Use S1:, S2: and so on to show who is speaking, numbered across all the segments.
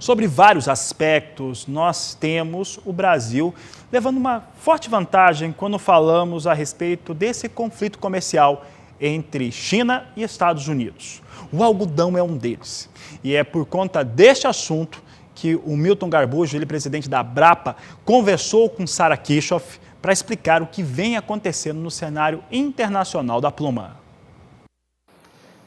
S1: Sobre vários aspectos, nós temos o Brasil levando uma forte vantagem quando falamos a respeito desse conflito comercial entre China e Estados Unidos. O algodão é um deles. E é por conta deste assunto que o Milton Garbujo, ele presidente da Abrapa, conversou com Sarah Kirchhoff para explicar o que vem acontecendo no cenário internacional da pluma.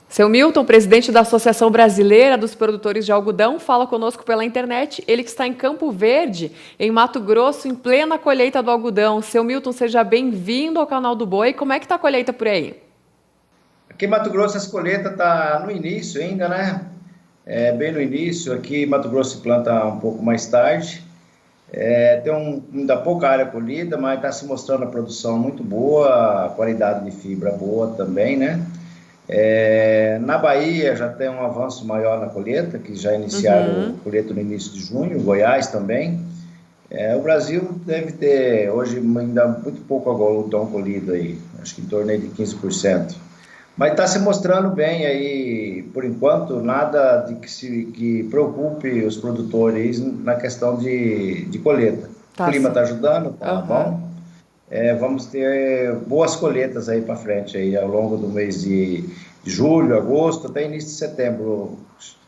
S2: Seu Milton, presidente da Associação Brasileira dos Produtores de Algodão, fala conosco pela internet. Ele que está em Campo Verde, em Mato Grosso, em plena colheita do algodão. Seu Milton, seja bem-vindo ao canal do Boi. Como é que está a colheita por aí?
S3: Aqui em Mato Grosso, essa colheita está no início ainda, né? Bem no início. Aqui em Mato Grosso se planta um pouco mais tarde. Tem ainda pouca área colhida, mas está se mostrando a produção muito boa, a qualidade de fibra boa também, né? Na Bahia já tem um avanço maior na colheita, que já iniciaram a colheita no início de junho, Goiás também. O Brasil deve ter hoje ainda muito pouco algodão colhido aí, acho que em torno de 15%. Mas está se mostrando bem aí, por enquanto, nada que preocupe os produtores na questão de colheita. O clima está ajudando, tá bom. Vamos ter boas colheitas aí para frente, aí, ao longo do mês de julho, agosto, até início de setembro,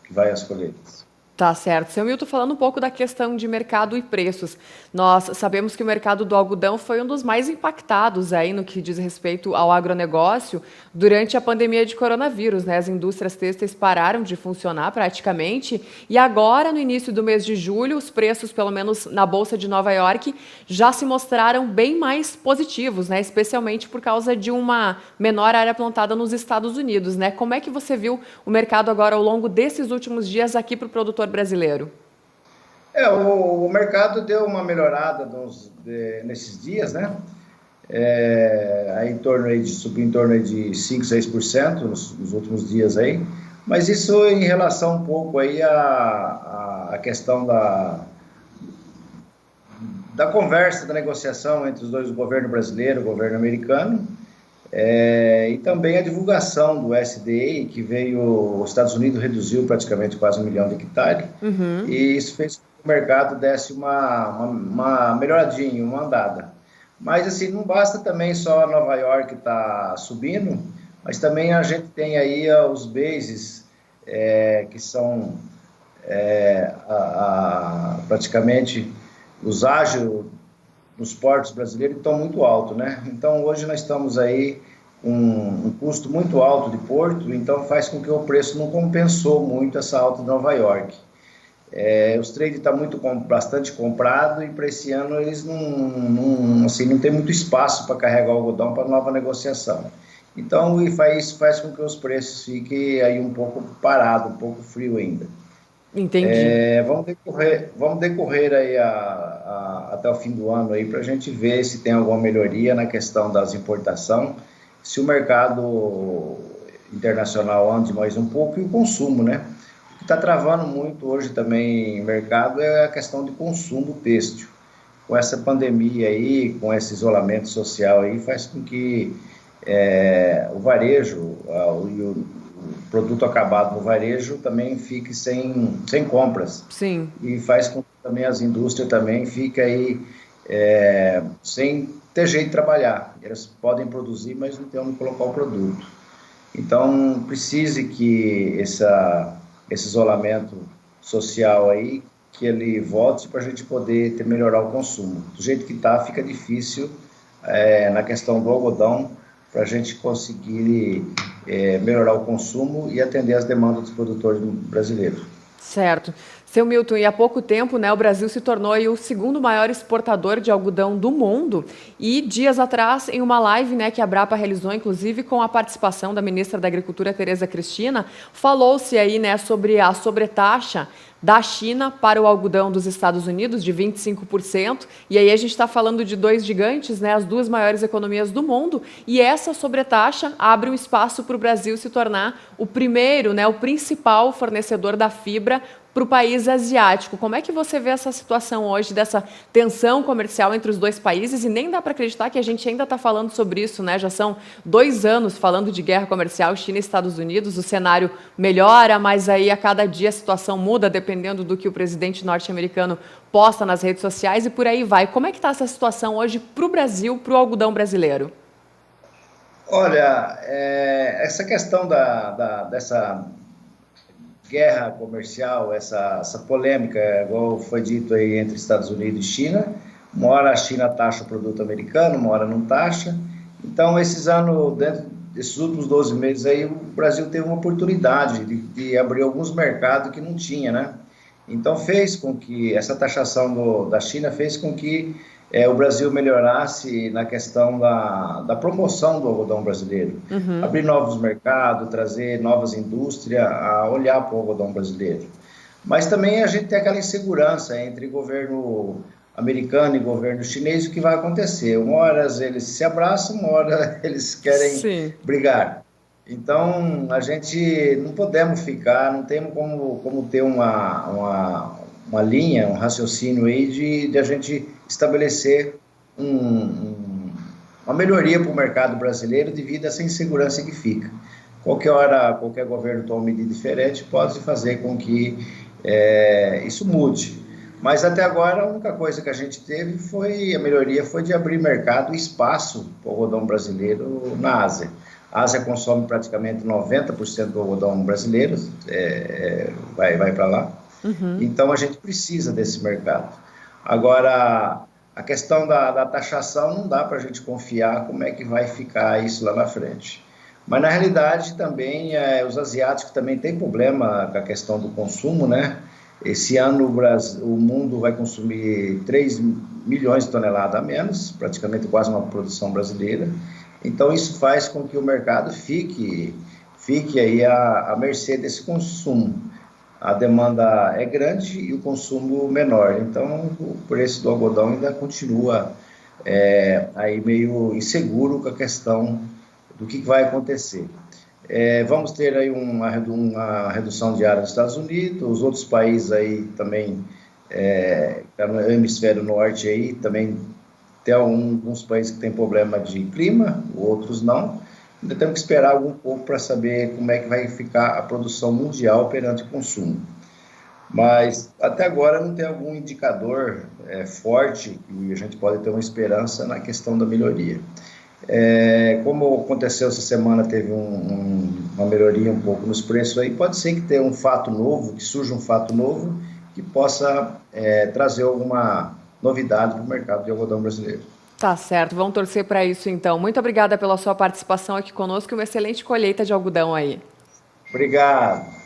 S3: que vai as colheitas.
S2: Tá certo. Seu Milton, falando um pouco da questão de mercado e preços, nós sabemos que o mercado do algodão foi um dos mais impactados aí no que diz respeito ao agronegócio durante a pandemia de coronavírus, né? As indústrias têxteis pararam de funcionar praticamente e agora, no início do mês de julho, os preços, pelo menos na Bolsa de Nova York, já se mostraram bem mais positivos, né? Especialmente por causa de uma menor área plantada nos Estados Unidos, né? Como é que você viu o mercado agora ao longo desses últimos dias aqui para o produtor brasileiro?
S3: O mercado deu uma melhorada nesses dias, né? Subiu em torno de 5%, 6% nos últimos dias aí, mas isso em relação um pouco aí a questão da conversa, da negociação entre os dois, o governo brasileiro e o governo americano, e também a divulgação do SDA, que os Estados Unidos reduziu praticamente quase 1 milhão de hectares, e isso fez com que o mercado desse uma melhoradinha, uma andada. Mas assim, não basta também só Nova York estar subindo, mas também a gente tem aí os bases, que são praticamente os ágios nos portos brasileiros, estão muito altos, né? Então hoje nós estamos aí com um custo muito alto de porto, então faz com que o preço não compensou muito essa alta de Nova York. Os trades estão bastante comprados e para esse ano eles não tem muito espaço para carregar o algodão para nova negociação. Então isso faz com que os preços fiquem aí um pouco parados, um pouco frio ainda.
S2: Entendi.
S3: Vamos decorrer aí até o fim do ano aí para a gente ver se tem alguma melhoria na questão das importações, se o mercado internacional ande mais um pouco e o consumo, né? O que está travando muito hoje também no mercado é a questão de consumo têxtil. Com essa pandemia aí, com esse isolamento social aí, faz com que o varejo e o produto acabado no varejo também fique sem compras.
S2: Sim.
S3: E faz com que também as indústrias também fiquem aí sem ter jeito de trabalhar. Elas podem produzir, mas não tem onde colocar o produto. Então, precisa que esse isolamento social aí, que ele volte para a gente poder melhorar o consumo. Do jeito que está, fica difícil na questão do algodão, para a gente conseguir melhorar o consumo e atender as demandas dos produtores brasileiros.
S2: Certo. Seu Milton, e há pouco tempo, né, o Brasil se tornou aí o segundo maior exportador de algodão do mundo. E dias atrás, em uma live, né, que a Abrapa realizou, inclusive com a participação da ministra da Agricultura, Tereza Cristina, falou-se aí, né, sobre a sobretaxa da China para o algodão dos Estados Unidos, de 25%. E aí a gente está falando de dois gigantes, né, as duas maiores economias do mundo. E essa sobretaxa abre um espaço para o Brasil se tornar o primeiro, né, o principal fornecedor da fibra para o país asiático. Como é que você vê essa situação hoje, dessa tensão comercial entre os dois países? E nem dá para acreditar que a gente ainda está falando sobre isso, né? Já são 2 anos falando de guerra comercial, China e Estados Unidos. O cenário melhora, mas aí a cada dia a situação muda, dependendo do que o presidente norte-americano posta nas redes sociais e por aí vai. Como é que está essa situação hoje para o Brasil, para o algodão brasileiro?
S3: Olha, essa questão dessa guerra comercial, essa polêmica, igual foi dito aí entre Estados Unidos e China, uma hora a China taxa o produto americano, uma hora não taxa. Então, dentro desses últimos 12 meses aí, o Brasil teve uma oportunidade de abrir alguns mercados que não tinha, né? Então, fez com que essa taxação da China fez com que o Brasil melhorasse na questão da promoção do algodão brasileiro. Abrir novos mercados, trazer novas indústrias a olhar para o algodão brasileiro. Mas também a gente tem aquela insegurança entre governo americano e governo chinês, o que vai acontecer. Uma hora eles se abraçam, uma hora eles querem brigar. Então, a gente não podemos ficar, não temos como ter uma linha, um raciocínio aí de a gente estabelecer uma melhoria para o mercado brasileiro devido a essa insegurança que fica. Qualquer hora, qualquer governo toma medida diferente, pode fazer com que isso mude. Mas até agora a única coisa que a gente teve a melhoria foi de abrir mercado e espaço para o algodão brasileiro na Ásia. A Ásia consome praticamente 90% do algodão brasileiro, vai para lá. Então a gente precisa desse mercado. Agora, a questão da taxação não dá para a gente confiar como é que vai ficar isso lá na frente. Mas na realidade também os asiáticos também têm problema com a questão do consumo, né? Esse ano o mundo vai consumir 3 milhões de toneladas a menos, praticamente quase uma produção brasileira. Então isso faz com que o mercado fique aí à mercê desse consumo. A demanda é grande e o consumo menor. Então o preço do algodão ainda continua aí meio inseguro com a questão do que vai acontecer. Vamos ter aí uma redução diária dos Estados Unidos, os outros países aí também, no hemisfério norte aí também tem alguns países que têm problema de clima, outros não. Ainda temos que esperar algum pouco para saber como é que vai ficar a produção mundial perante o consumo. Mas até agora não tem algum indicador forte e a gente pode ter uma esperança na questão da melhoria. Como aconteceu essa semana, teve uma melhoria um pouco nos preços aí, pode ser que tenha que surja um fato novo que possa trazer alguma novidade para o mercado de algodão brasileiro.
S2: Tá certo, vamos torcer para isso então. Muito obrigada pela sua participação aqui conosco e uma excelente colheita de algodão aí.
S3: Obrigado.